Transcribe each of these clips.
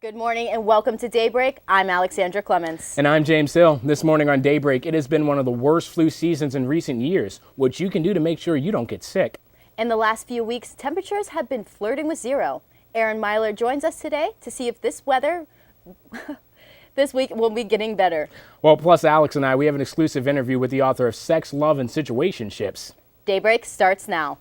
Good morning and welcome to Daybreak. I'm Alexandra Clements. And I'm James Hill. This morning on Daybreak, it has been one of the worst flu seasons in recent years. What you can do to make sure you don't get sick. In the last few weeks, temperatures have been flirting with zero. Aaron Myler joins us today to see if this weather this week will be getting better. Well, plus Alex and I, we have an exclusive interview with the author of Sex, Love, and Situationships. Daybreak starts now.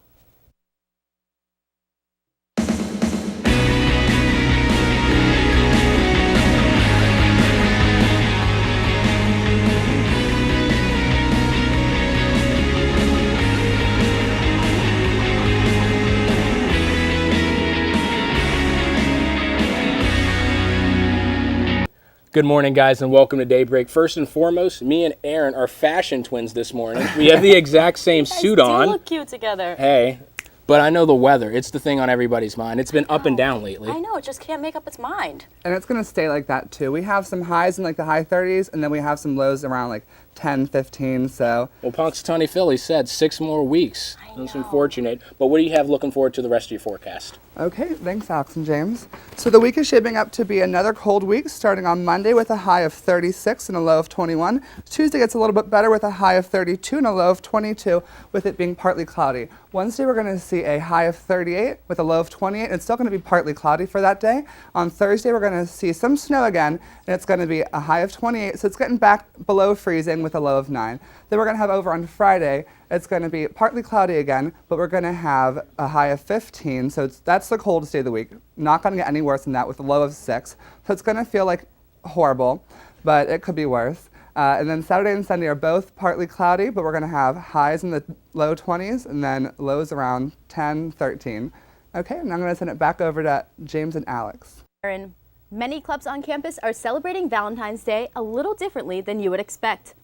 Good morning, guys, and welcome to Daybreak. First and foremost, me and Aaron are fashion twins this morning. We have the exact same suit on. You guys do look cute together. Hey, but I know the weather. It's the thing on everybody's mind. It's been up and down lately. I know, it just can't make up its mind. And it's going to stay like that, too. We have some highs in like the high 30s, and then we have some lows around like 10, 15, so. Well, Punxsutawney Philly said 6 more weeks. That's unfortunate. But what do you have looking forward to the rest of your forecast? Okay, thanks, Alex and James. So the week is shaping up to be another cold week, starting on Monday with a high of 36 and a low of 21. Tuesday gets a little bit better with a high of 32 and a low of 22, with it being partly cloudy. Wednesday, we're going to see a high of 38 with a low of 28. It's still going to be partly cloudy for that day. On Thursday, we're going to see some snow again, and it's going to be a high of 28, so it's getting back below freezing with a low of 9. Then we're going to have over on Friday, it's going to be partly cloudy again, but we're going to have a high of 15, so that's the coldest day of the week. Not going to get any worse than that with a low of 6. So it's going to feel like horrible, but it could be worse. And then Saturday and Sunday are both partly cloudy, but we're going to have highs in the low 20s and then lows around 10, 13. Okay, and I'm going to send it back over to James and Alex. Aaron, many clubs on campus are celebrating Valentine's Day a little differently than you would expect.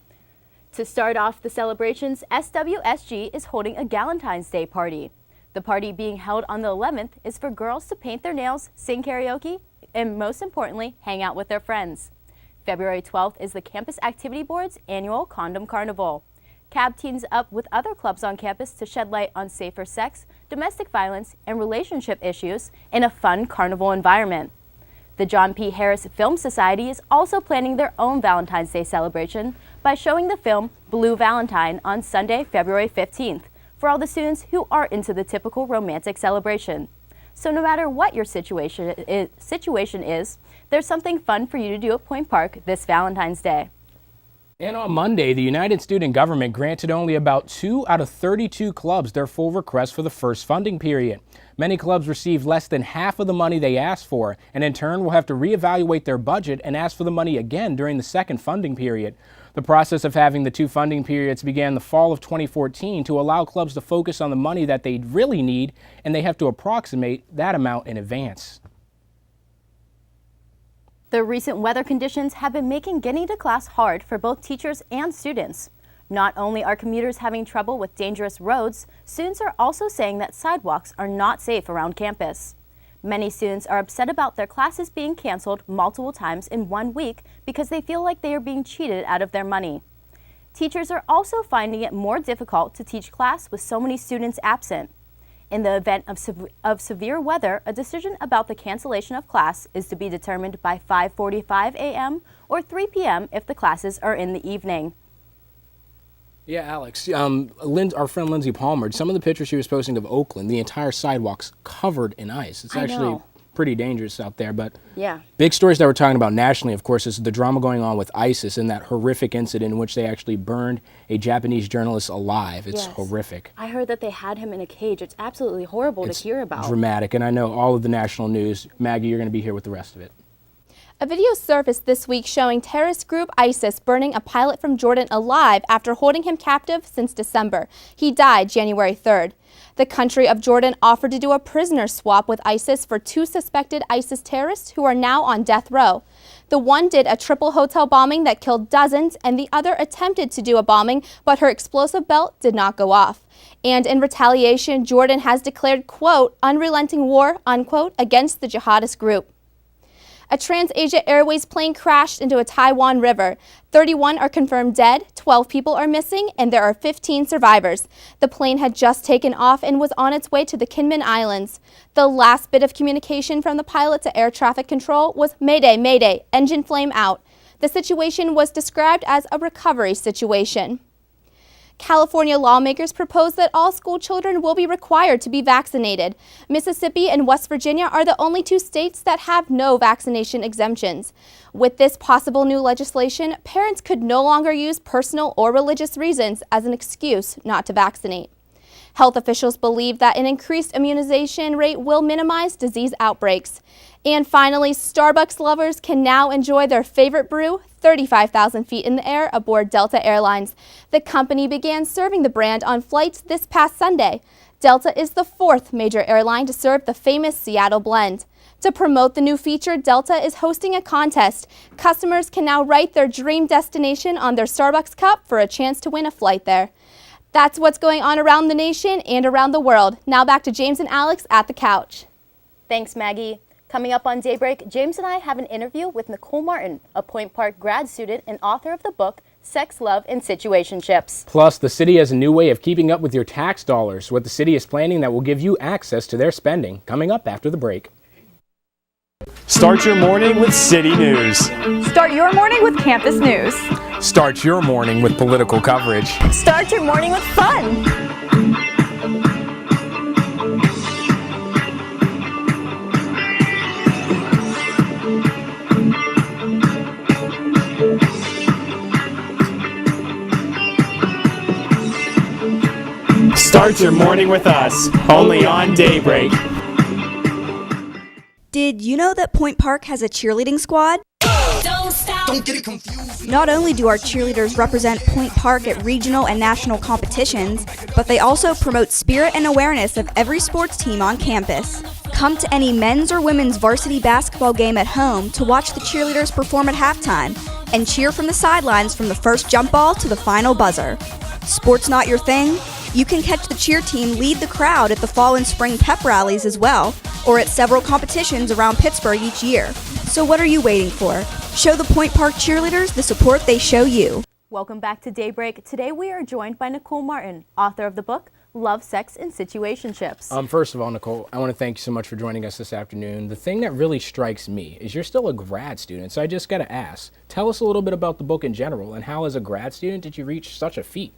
To start off the celebrations, SWSG is holding a Galentine's Day party. The party being held on the 11th is for girls to paint their nails, sing karaoke, and most importantly, hang out with their friends. February 12th is the Campus Activity Board's annual Condom Carnival. CAB teams up with other clubs on campus to shed light on safer sex, domestic violence, and relationship issues in a fun carnival environment. The John P. Harris Film Society is also planning their own Valentine's Day celebration by showing the film Blue Valentine on Sunday, February 15th, for all the students who are into the typical romantic celebration. So no matter what your situation is, there's something fun for you to do at Point Park this Valentine's Day. And on Monday, the United Student Government granted only about 2 out of 32 clubs their full request for the first funding period. Many clubs received less than half of the money they asked for, and in turn will have to reevaluate their budget and ask for the money again during the second funding period. The process of having the 2 funding periods began the fall of 2014 to allow clubs to focus on the money that they really need, and they have to approximate that amount in advance. The recent weather conditions have been making getting to class hard for both teachers and students. Not only are commuters having trouble with dangerous roads, students are also saying that sidewalks are not safe around campus. Many students are upset about their classes being canceled multiple times in 1 week because they feel like they are being cheated out of their money. Teachers are also finding it more difficult to teach class with so many students absent. In the event of severe weather, a decision about the cancellation of class is to be determined by 5:45 a.m. or 3 p.m. if the classes are in the evening. Yeah, Alex, our friend Lindsay Palmer, some of the pictures she was posting of Oakland, the entire sidewalk's covered in ice. It's actually pretty dangerous out there, but yeah. Big stories that we're talking about nationally, of course, is the drama going on with ISIS and that horrific incident in which they actually burned a Japanese journalist alive. It's horrific. I heard that they had him in a cage. It's absolutely horrible to hear about. Dramatic, and I know all of the national news. Maggie, you're going to be here with the rest of it. A video surfaced this week showing terrorist group ISIS burning a pilot from Jordan alive after holding him captive since December. He died January 3rd. The country of Jordan offered to do a prisoner swap with ISIS for 2 suspected ISIS terrorists who are now on death row. The one did a triple hotel bombing that killed dozens, and the other attempted to do a bombing, but her explosive belt did not go off. And in retaliation, Jordan has declared, quote, unrelenting war, unquote, against the jihadist group. A TransAsia Airways plane crashed into a Taiwan river. 31 are confirmed dead, 12 people are missing, and there are 15 survivors. The plane had just taken off and was on its way to the Kinmen Islands. The last bit of communication from the pilot to air traffic control was "Mayday, Mayday, engine flame out." The situation was described as a recovery situation. California lawmakers propose that all school children will be required to be vaccinated. Mississippi and West Virginia are the only two states that have no vaccination exemptions. With this possible new legislation, parents could no longer use personal or religious reasons as an excuse not to vaccinate. Health officials believe that an increased immunization rate will minimize disease outbreaks. And finally, Starbucks lovers can now enjoy their favorite brew 35,000 feet in the air aboard Delta Airlines. The company began serving the brand on flights this past Sunday. Delta is the fourth major airline to serve the famous Seattle blend. To promote the new feature, Delta is hosting a contest. Customers can now write their dream destination on their Starbucks cup for a chance to win a flight there. That's what's going on around the nation and around the world. Now back to James and Alex at the couch. Thanks, Maggie. Coming up on Daybreak, James and I have an interview with Nicole Martin, a Point Park grad student and author of the book Sex, Love, and Situationships. Plus, the city has a new way of keeping up with your tax dollars, what the city is planning that will give you access to their spending. Coming up after the break. Start your morning with City News. Start your morning with campus news. Start your morning with political coverage. Start your morning with fun. Start your morning with us, only on Daybreak. Did you know that Point Park has a cheerleading squad? Don't stop. Don't get it confused. Not only do our cheerleaders represent Point Park at regional and national competitions, but they also promote spirit and awareness of every sports team on campus. Come to any men's or women's varsity basketball game at home to watch the cheerleaders perform at halftime and cheer from the sidelines from the first jump ball to the final buzzer. Sports not your thing? You can catch the cheer team lead the crowd at the fall and spring pep rallies as well, or at several competitions around Pittsburgh each year. So what are you waiting for? Show the Point Park cheerleaders the support they show you. Welcome back to Daybreak. Today we are joined by Nicole Martin, author of the book Love, Sex, and Situationships. First of all, Nicole, I want to thank you so much for joining us this afternoon. The thing that really strikes me is you're still a grad student, so I just got to ask, tell us a little bit about the book in general, and how as a grad student did you reach such a feat?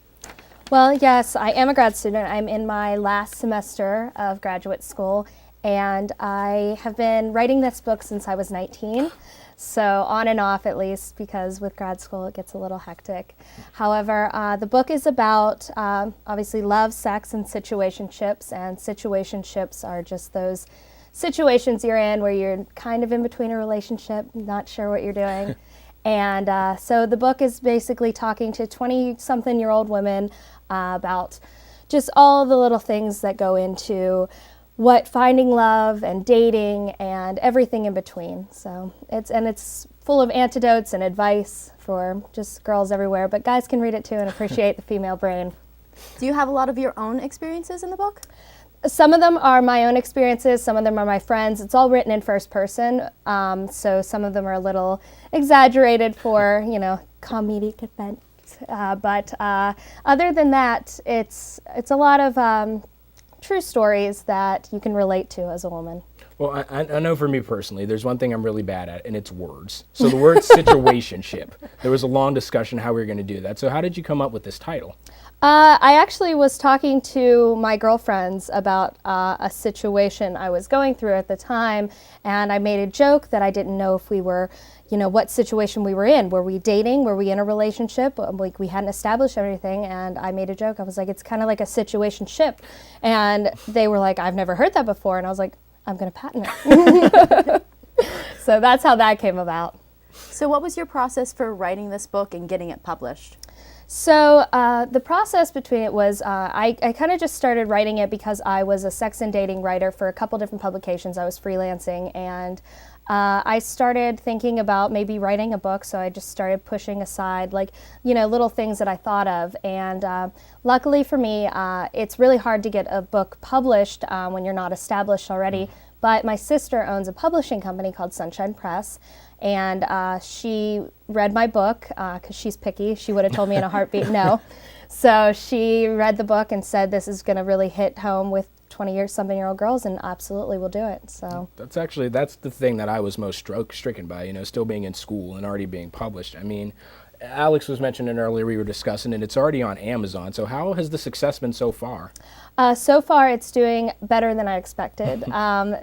Well, yes, I am a grad student. I'm in my last semester of graduate school, and I have been writing this book since I was 19, so on and off at least, because with grad school it gets a little hectic. However, the book is about obviously love, sex, and situationships, and situationships are just those situations you're in where you're kind of in between a relationship, not sure what you're doing. And so the book is basically talking to 20-something-year-old women about just all the little things that go into what finding love and dating and everything in between. So it's full of antidotes and advice for just girls everywhere, but guys can read it too and appreciate the female brain. Do you have a lot of your own experiences in the book? Some of them are my own experiences, some of them are my friends. It's all written in first person, so some of them are a little exaggerated for, comedic effect. But other than that, it's a lot of true stories that you can relate to as a woman. Well, I know for me personally, there's one thing I'm really bad at, and it's words. So the word situationship, there was a long discussion how we were going to do that. So how did you come up with this title? I actually was talking to my girlfriends about a situation I was going through at the time, and I made a joke that I didn't know if we were, what situation we were in. Were we dating? Were we in a relationship? Like, we hadn't established everything, and I made a joke. I was like, it's kind of like a situationship. And they were like, I've never heard that before. And I was like, I'm going to patent it. So that's how that came about. So what was your process for writing this book and getting it published? So the process between it was I kind of just started writing it because I was a sex and dating writer for a couple different publications. I was freelancing, and I started thinking about maybe writing a book, so I just started pushing aside little things that I thought of. And luckily for me, it's really hard to get a book published when you're not established already. But my sister owns a publishing company called Sunshine Press, and she read my book because she's picky. She would have told me in a heartbeat no. So she read the book and said, this is going to really hit home with 20-something-year-old girls, and absolutely will do it. So that's the thing that I was most stricken by, still being in school and already being published. I mean, Alex was mentioning earlier, we were discussing, and it's already on Amazon. So how has the success been so far? So far, it's doing better than I expected.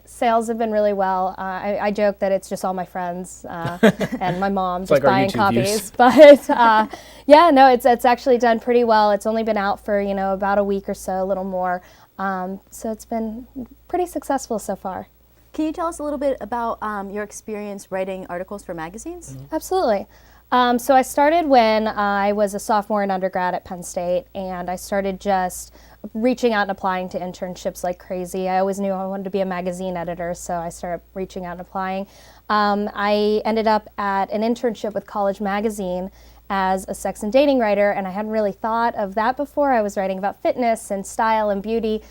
Sales have been really well. I joke that it's just all my friends and my mom just like buying YouTube copies. views. But yeah, no, it's actually done pretty well. It's only been out for about a week or so, a little more. So it's been pretty successful so far. Can you tell us a little bit about your experience writing articles for magazines? Absolutely. So I started when I was a sophomore in undergrad at Penn State, and I started just reaching out and applying to internships like crazy. I always knew I wanted to be a magazine editor, so I started reaching out and applying. I ended up at an internship with College Magazine as a sex and dating writer, and I hadn't really thought of that before. I was writing about fitness and style and beauty,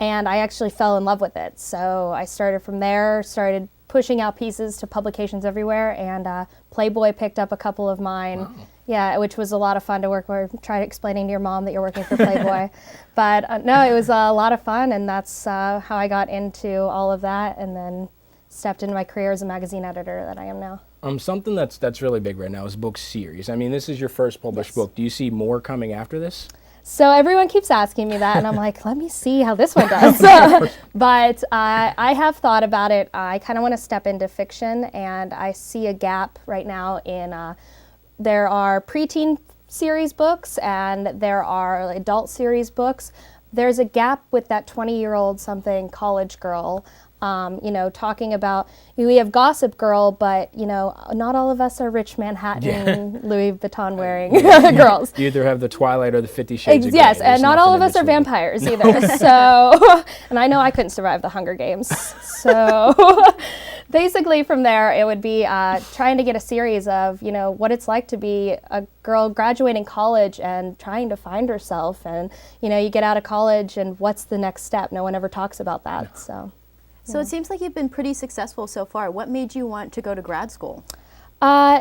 and I actually fell in love with it. So I started from there, started pushing out pieces to publications everywhere, and Playboy picked up a couple of mine. Wow. Yeah, which was a lot of fun to work with. Try explaining to your mom that you're working for Playboy. But no, it was a lot of fun, and that's how I got into all of that, and then stepped into my career as a magazine editor that I am now. Something that's really big right now is book series. I mean, this is your first published book. Do you see more coming after this? So everyone keeps asking me that, and I'm like, let me see how this one does. But I have thought about it. I kind of want to step into fiction, and I see a gap right now in there are preteen series books and there are adult series books. There's a gap with that 20-year-old something college girl. Talking about, we have Gossip Girl, but, not all of us are rich Manhattan, Louis Vuitton wearing girls. You either have the Twilight or the 50 Shades of Grey. Yes, and not all of us are vampires either. So, and I know I couldn't survive the Hunger Games. So basically from there, it would be trying to get a series of, what it's like to be a girl graduating college and trying to find herself. And, you get out of college and what's the next step? No one ever talks about that, so. So it seems like you've been pretty successful so far. What made you want to go to grad school?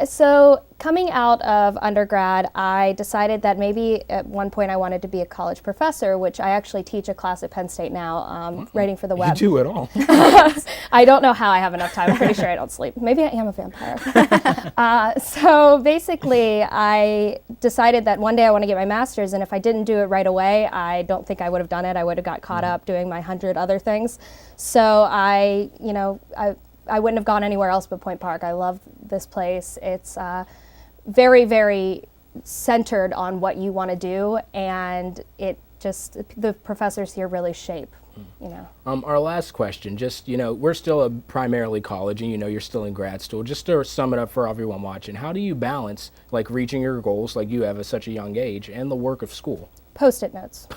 So coming out of undergrad, I decided that maybe at one point I wanted to be a college professor, which I actually teach a class at Penn State now, writing for the web. You do it all. I don't know how I have enough time. I'm pretty sure I don't sleep. Maybe I am a vampire. So basically, I decided that one day I want to get my master's, and if I didn't do it right away, I don't think I would have done it. I would have got caught up doing my 100 other things. So I wouldn't have gone anywhere else but Point Park. I love this place. It's very, very centered on what you want to do, and the professors here really shape, Our last question, we're still primarily college, and you're still in grad school. Just to sum it up for everyone watching, how do you balance reaching your goals like you have at such a young age and the work of school? Post-it notes.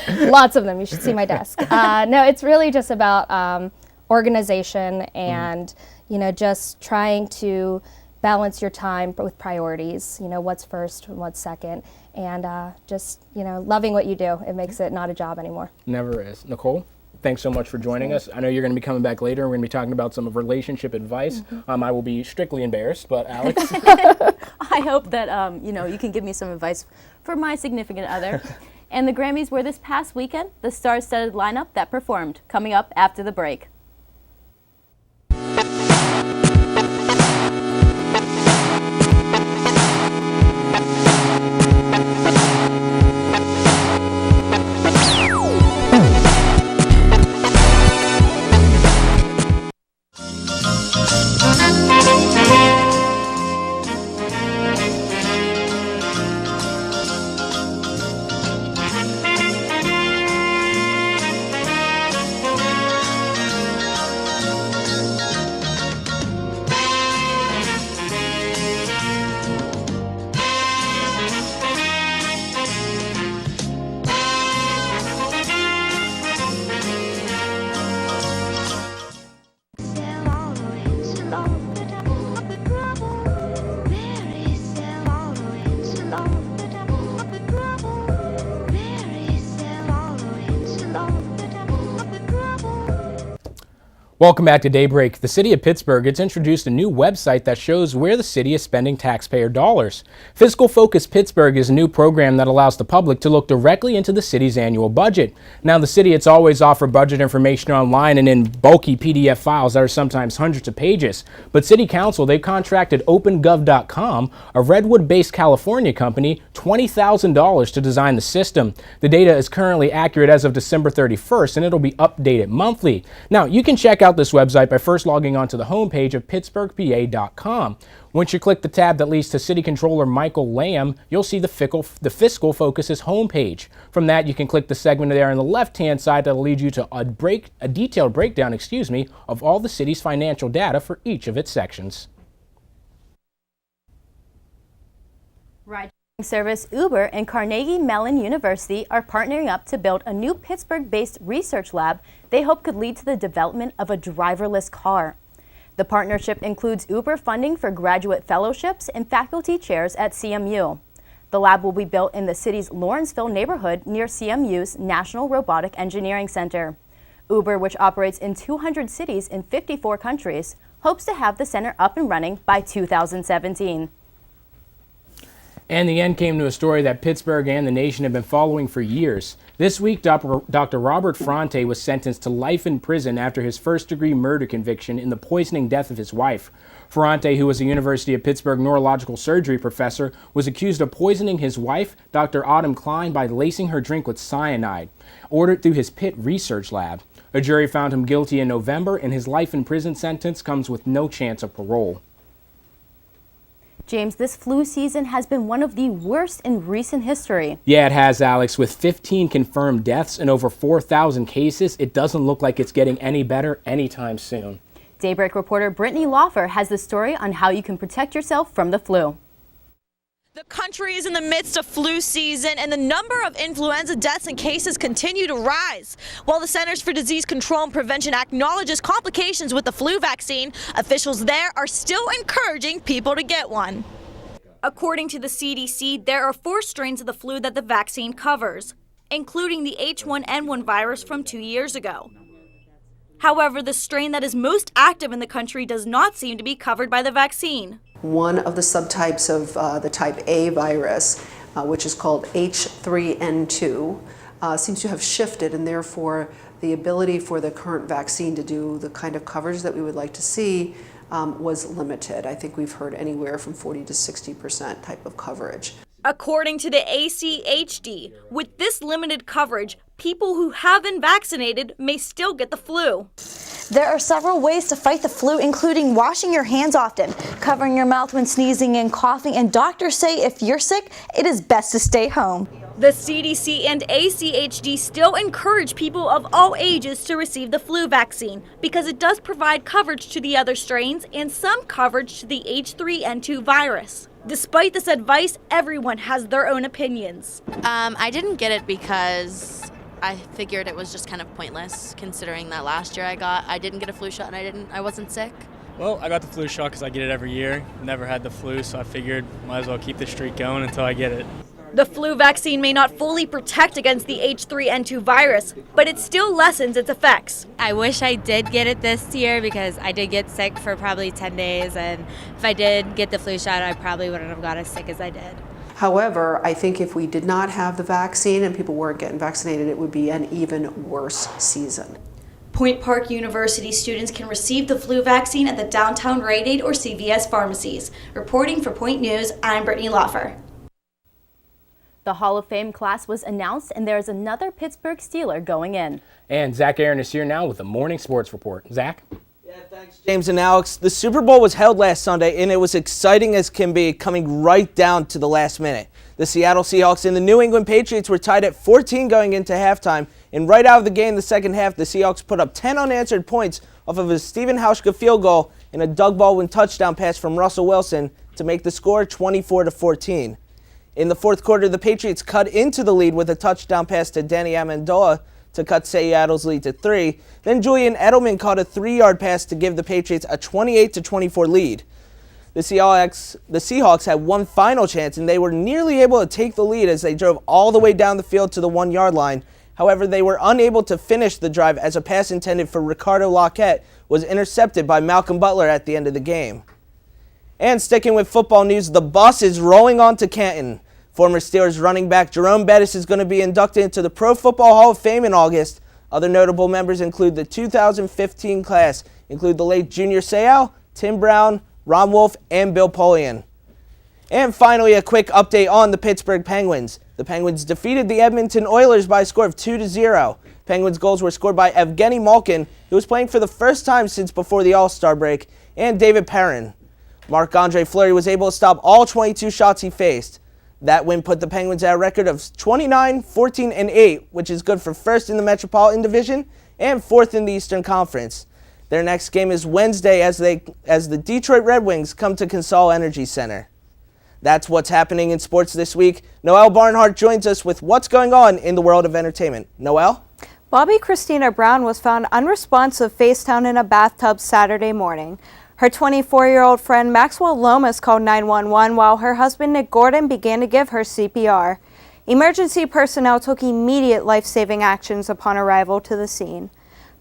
Lots of them. You should see my desk. No, it's really just about organization and just trying to balance your time with priorities, what's first and what's second, and just loving what you do. It makes it not a job anymore. Never is. Nicole, thanks so much for joining us. I know you're going to be coming back later and we're going to be talking about some of relationship advice. I will be strictly embarrassed, but Alex? I hope that you can give me some advice for my significant other. And the Grammys were this past weekend, the star-studded lineup that performed, coming up after the break. Welcome back to Daybreak. The city of Pittsburgh has introduced a new website that shows where the city is spending taxpayer dollars. Fiscal Focus Pittsburgh is a new program that allows the public to look directly into the city's annual budget. Now, the city has always offered budget information online and in bulky PDF files that are sometimes hundreds of pages. But City Council, they've contracted OpenGov.com, a Redwood-based California company, $20,000 to design the system. The data is currently accurate as of December 31st, and it'll be updated monthly. Now, you can check out this website by first logging onto the homepage of pittsburghpa.com. Once you click the tab that leads to City Controller Michael Lamb, you'll see the Fiscal Focus's homepage. From that, you can click the segment there on the left-hand side that'll lead you to a detailed breakdown, of all the city's financial data for each of its sections. Ride service Uber and Carnegie Mellon University are partnering up to build a new Pittsburgh-based research lab they hope could lead to the development of a driverless car. The partnership includes Uber funding for graduate fellowships and faculty chairs at CMU. The lab will be built in the city's Lawrenceville neighborhood near CMU's National Robotic Engineering Center. Uber, which operates in 200 cities in 54 countries, hopes to have the center up and running by 2017. And the end came to a story that Pittsburgh and the nation have been following for years. This week, Dr. Robert Fronte was sentenced to life in prison after his first-degree murder conviction in the poisoning death of his wife. Fronte, who was a University of Pittsburgh neurological surgery professor, was accused of poisoning his wife, Dr. Autumn Klein, by lacing her drink with cyanide, ordered through his Pitt research lab. A jury found him guilty in November, and his life in prison sentence comes with no chance of parole. James, this flu season has been one of the worst in recent history. Yeah, it has, Alex. With 15 confirmed deaths and over 4,000 cases, it doesn't look like it's getting any better anytime soon. Daybreak reporter Brittany Laufer has the story on how you can protect yourself from the flu. The country is in the midst of flu season, and the number of influenza deaths and cases continue to rise. While the Centers for Disease Control and Prevention acknowledges complications with the flu vaccine, officials there are still encouraging people to get one. According to the CDC, there are 4 strains of the flu that the vaccine covers, including the H1N1 virus from 2 years ago. However, the strain that is most active in the country does not seem to be covered by the vaccine. One of the subtypes of the type A virus, which is called H3N2, seems to have shifted, and therefore the ability for the current vaccine to do the kind of coverage that we would like to see was limited. I think we've heard anywhere from 40 to 60% type of coverage. According to the ACHD, with this limited coverage, people who have been vaccinated may still get the flu. There are several ways to fight the flu, including washing your hands often, covering your mouth when sneezing and coughing, and doctors say if you're sick, it is best to stay home. The CDC and ACHD still encourage people of all ages to receive the flu vaccine because it does provide coverage to the other strains and some coverage to the H3N2 virus. Despite this advice, everyone has their own opinions. I didn't get it because I figured it was just kind of pointless, considering that last year I didn't get a flu shot and I wasn't sick. Well, I got the flu shot because I get it every year. Never had the flu, so I figured might as well keep the streak going until I get it. The flu vaccine may not fully protect against the H3N2 virus, but it still lessens its effects. I wish I did get it this year because I did get sick for probably 10 days, and if I did get the flu shot, I probably wouldn't have got as sick as I did. However, I think if we did not have the vaccine and people weren't getting vaccinated, it would be an even worse season. Point Park University students can receive the flu vaccine at the downtown Rite Aid or CVS pharmacies. Reporting for Point News, I'm Brittany Laufer. The Hall of Fame class was announced, and there's another Pittsburgh Steeler going in. And Zach Aaron is here now with a morning sports report. Zach? Yeah, thanks, James and Alex. The Super Bowl was held last Sunday, and it was exciting as can be, coming right down to the last minute. The Seattle Seahawks and the New England Patriots were tied at 14 going into halftime, and right out of the game the second half, the Seahawks put up 10 unanswered points off of a Stephen Hauschka field goal and a Doug Baldwin touchdown pass from Russell Wilson to make the score 24-14. In the fourth quarter, the Patriots cut into the lead with a touchdown pass to Danny Amendola to cut Seattle's lead to 3. Then Julian Edelman caught a 3-yard pass to give the Patriots a 28-24 lead. The Seahawks had one final chance, and they were nearly able to take the lead as they drove all the way down the field to the 1-yard line. However, they were unable to finish the drive as a pass intended for Ricardo Lockett was intercepted by Malcolm Butler at the end of the game. And sticking with football news, the bus is rolling on to Canton. Former Steelers running back Jerome Bettis is going to be inducted into the Pro Football Hall of Fame in August. Other notable members include the 2015 class, include the late Junior Seau, Tim Brown, Ron Wolf, and Bill Polian. And finally, a quick update on the Pittsburgh Penguins. The Penguins defeated the Edmonton Oilers by a score of 2-0. Penguins goals were scored by Evgeny Malkin, who was playing for the first time since before the All-Star break, and David Perrin. Marc-Andre Fleury was able to stop all 22 shots he faced. That win put the Penguins at a record of 29, 14, and 8, which is good for first in the Metropolitan Division and fourth in the Eastern Conference. Their next game is Wednesday as the Detroit Red Wings come to Consol Energy Center. That's what's happening in sports this week. Noelle Barnhart joins us with what's going on in the world of entertainment. Noelle? Bobby Christina Brown was found unresponsive face down in a bathtub Saturday morning. Her 24-year-old friend Maxwell Lomas called 911 while her husband Nick Gordon began to give her CPR. Emergency personnel took immediate life-saving actions upon arrival to the scene.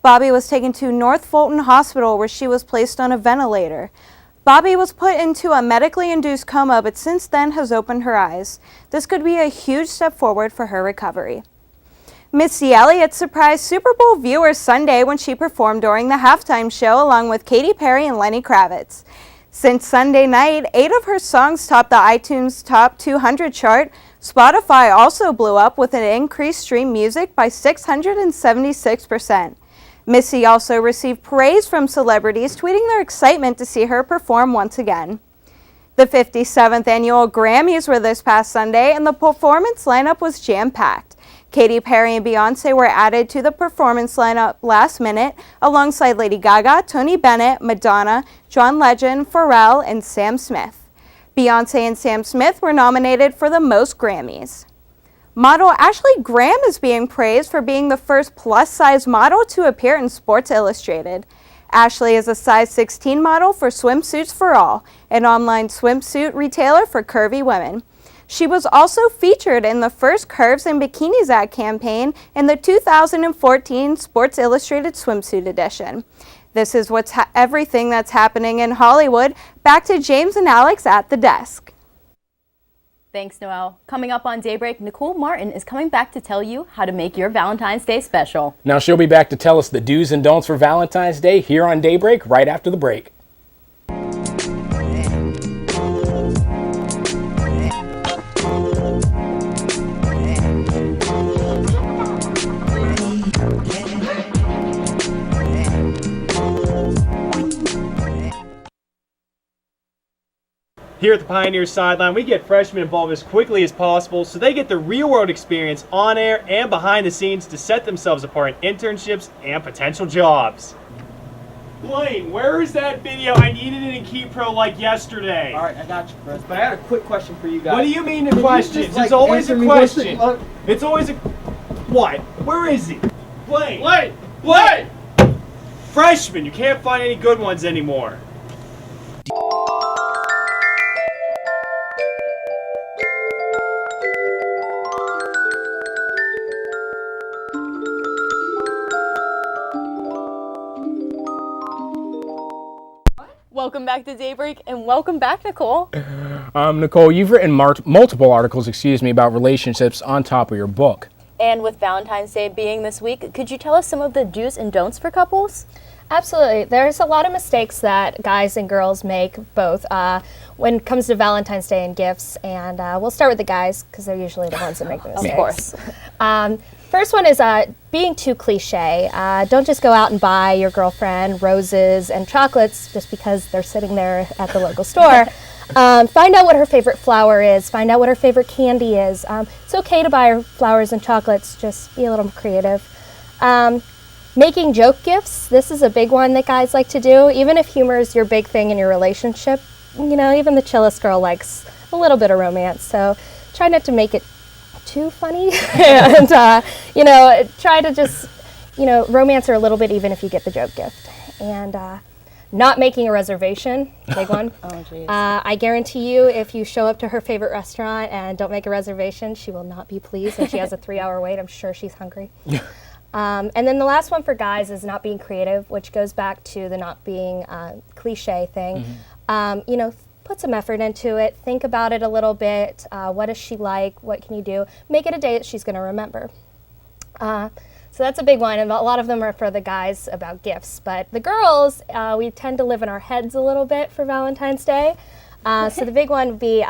Bobby was taken to North Fulton Hospital where she was placed on a ventilator. Bobby was put into a medically induced coma but since then has opened her eyes. This could be a huge step forward for her recovery. Missy Elliott surprised Super Bowl viewers Sunday when she performed during the halftime show along with Katy Perry and Lenny Kravitz. Since Sunday night, 8 of her songs topped the iTunes Top 200 chart. Spotify also blew up with an increased stream music by 676%. Missy also received praise from celebrities tweeting their excitement to see her perform once again. The 57th annual Grammys were this past Sunday and the performance lineup was jam-packed. Katy Perry and Beyoncé were added to the performance lineup last minute alongside Lady Gaga, Tony Bennett, Madonna, John Legend, Pharrell, and Sam Smith. Beyoncé and Sam Smith were nominated for the most Grammys. Model Ashley Graham is being praised for being the first plus-size model to appear in Sports Illustrated. Ashley is a size 16 model for Swimsuits for All, an online swimsuit retailer for curvy women. She was also featured in the first Curves and Bikinis ad campaign in the 2014 Sports Illustrated swimsuit edition. This is everything that's happening in Hollywood. Back to James and Alex at the desk. Thanks, Noelle. Coming up on Daybreak, Nicole Martin is coming back to tell you how to make your Valentine's Day special. Now she'll be back to tell us the do's and don'ts for Valentine's Day here on Daybreak right after the break. Here at the Pioneers sideline, we get freshmen involved as quickly as possible so they get the real-world experience on air and behind the scenes to set themselves apart in internships and potential jobs. Blaine, where is that video? I needed it in KeyPro like yesterday. All right, I got you, Chris. But I had a quick question for you guys. What do you mean the questions? It's always a question. It's always a... What? Where is he? Blaine! Blaine! Blaine! Freshman, you can't find any good ones anymore. Welcome back to Daybreak and welcome back, Nicole. Nicole, you've written multiple articles, about relationships on top of your book. And with Valentine's Day being this week, could you tell us some of the do's and don'ts for couples? Absolutely. There's a lot of mistakes that guys and girls make both when it comes to Valentine's Day and gifts. And we'll start with the guys because they're usually the ones that make the mistakes. Of course. First one is being too cliche. Don't just go out and buy your girlfriend roses and chocolates just because they're sitting there at the local store. Find out what her favorite flower is. Find out what her favorite candy is. It's okay to buy her flowers and chocolates. Just be a little creative. Making joke gifts. This is a big one that guys like to do. Even if humor is your big thing in your relationship, even the chillest girl likes a little bit of romance. So try not to make it too funny and try to just romance her a little bit even if you get the joke gift. And Not making a reservation, big one. Oh, jeez. I guarantee you, if you show up to her favorite restaurant and don't make a reservation, she will not be pleased, and she has a 3-hour wait. I'm sure she's hungry. And then the last one for guys is not being creative, which goes back to the not being cliche thing. You know, put some effort into it. Think about it a little bit. What does she like? What can you do? Make it a day that she's going to remember. So that's a big one, and a lot of them are for the guys about gifts. But the girls, we tend to live in our heads a little bit for Valentine's Day. So the big one would be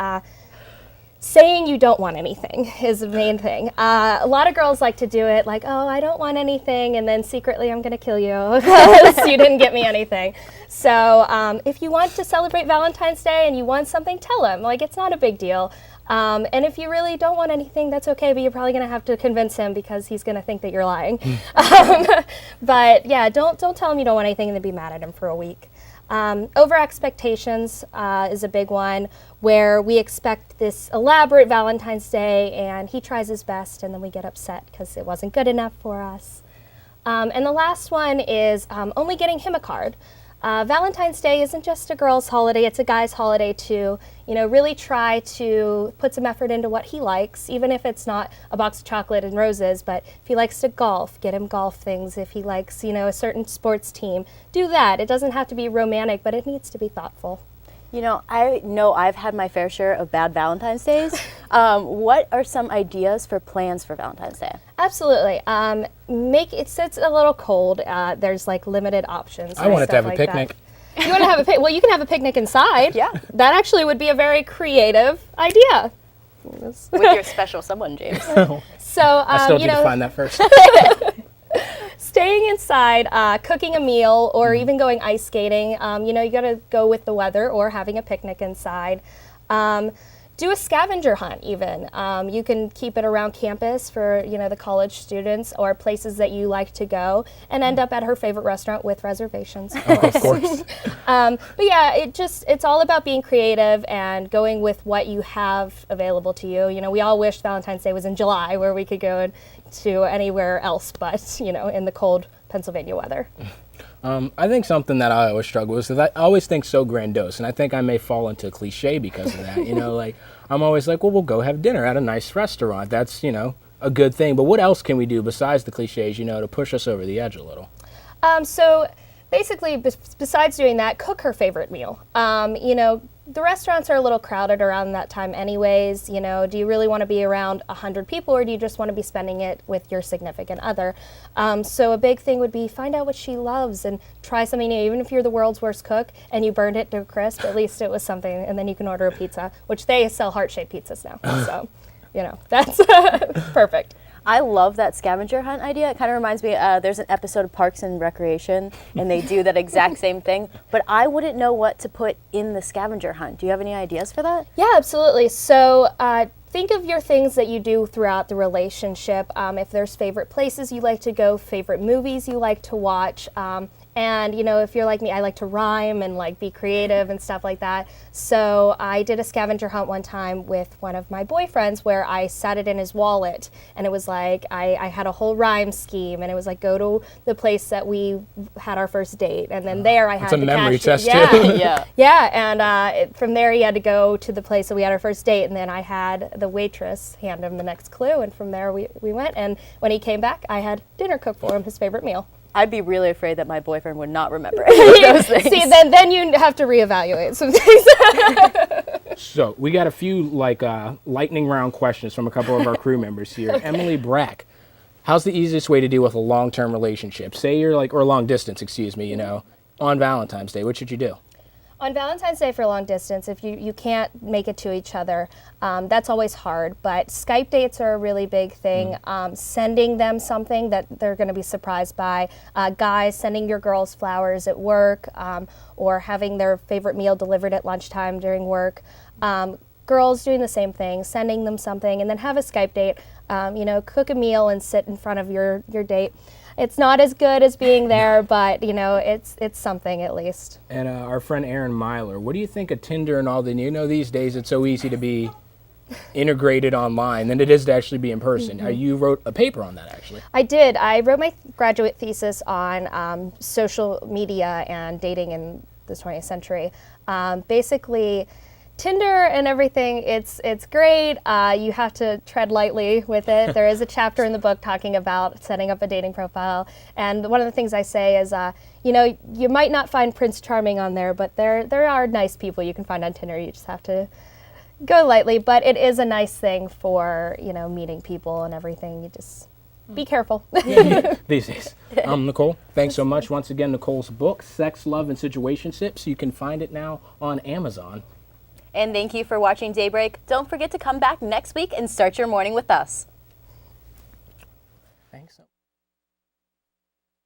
saying you don't want anything is the main thing. A lot of girls like to do it like, oh, I don't want anything, and then secretly I'm going to kill you because you didn't get me anything. So if you want to celebrate Valentine's Day and you want something, tell them. Like, it's not a big deal. And if you really don't want anything, that's okay, but you're probably going to have to convince him because he's going to think that you're lying. But yeah, don't tell him you don't want anything and then be mad at him for a week. Over expectations is a big one, where we expect this elaborate Valentine's Day and he tries his best and then we get upset because it wasn't good enough for us. And the last one is only getting him a card. Valentine's Day isn't just a girl's holiday, it's a guy's holiday too. You know, really try to put some effort into what he likes, even if it's not a box of chocolate and roses, but if he likes to golf, get him golf things. If he likes, you know, a certain sports team, do that. It doesn't have to be romantic, but it needs to be thoughtful. You know I've had my fair share of bad Valentine's Days. What are some ideas for plans for Valentine's Day? Absolutely. It's a little cold. There's like limited options. I wanted to have a picnic. You want to have a picnic? Well, you can have a picnic inside. Yeah. That actually would be a very creative idea. With your special someone, James. So I still need to find that first. Staying inside, cooking a meal, or even going ice skating. You know, you got to go with the weather, or having a picnic inside. Do a scavenger hunt even. You can keep it around campus for, you know, the college students or places that you like to go, and end up at her favorite restaurant with reservations. Of course. But yeah, it's all about being creative and going with what you have available to you. You know, we all wish Valentine's Day was in July where we could go to anywhere else but, you know, in the cold Pennsylvania weather. I think something that I always struggle with is that I always think so grandiose, and I think I may fall into cliche because of that. You know, like, I'm always like, well, we'll go have dinner at a nice restaurant. That's, you know, a good thing. But what else can we do besides the cliches, you know, to push us over the edge a little? So basically, besides doing that, cook her favorite meal. You know, the restaurants are a little crowded around that time anyways. You know, do you really want to be around 100 people, or do you just want to be spending it with your significant other? So a big thing would be find out what she loves and try something new. Even if you're the world's worst cook and you burned it to a crisp, at least it was something, and then you can order a pizza, which they sell heart-shaped pizzas now. So, you know, that's perfect. I love that scavenger hunt idea. It kind of reminds me, there's an episode of Parks and Recreation, and they do that exact same thing. But I wouldn't know what to put in the scavenger hunt. Do you have any ideas for that? Yeah, absolutely. So think of your things that you do throughout the relationship. If there's favorite places you like to go, favorite movies you like to watch. And, you know, if you're like me, I like to rhyme and like be creative and stuff like that. So I did a scavenger hunt one time with one of my boyfriends where I sat it in his wallet, and it was like I had a whole rhyme scheme, and it was like go to the place that we had our first date, and then there I had it's a memory test too. Yeah, yeah, and from there he had to go to the place that we had our first date, and then I had the waitress hand him the next clue, and from there we went, and when he came back, I had dinner cooked for him, his favorite meal. I'd be really afraid that my boyfriend would not remember any of those things. See, then you have to reevaluate some things. So we got a few like lightning round questions from a couple of our crew members here. Okay. Emily Brack, how's the easiest way to deal with a long-term relationship? Say you're like, or long distance, excuse me, you know, on Valentine's Day, what should you do? On Valentine's Day for long distance, if you can't make it to each other, that's always hard. But Skype dates are a really big thing. Sending them something that they're going to be surprised by. Guys, sending your girls flowers at work, or having their favorite meal delivered at lunchtime during work. Girls doing the same thing, sending them something, and then have a Skype date. You know, cook a meal and sit in front of your date. It's not as good as being there, but, you know, it's something at least. And our friend Aaron Myler, what do you think of Tinder and all the, you know, these days it's so easy to be integrated online than it is to actually be in person. You wrote a paper on that, actually. I did. I wrote my graduate thesis on social media and dating in the 20th century. Basically, Tinder and everything, it's great. You have to tread lightly with it. There is a chapter in the book talking about setting up a dating profile. And one of the things I say is, you know, you might not find Prince Charming on there, but there are nice people you can find on Tinder. You just have to go lightly. But it is a nice thing for, you know, meeting people and everything. You just be careful. These days. Nicole, thanks so much. Once again, Nicole's book, Sex, Love, and Situationships. You can find it now on Amazon. And thank you for watching Daybreak. Don't forget to come back next week and start your morning with us. Thanks.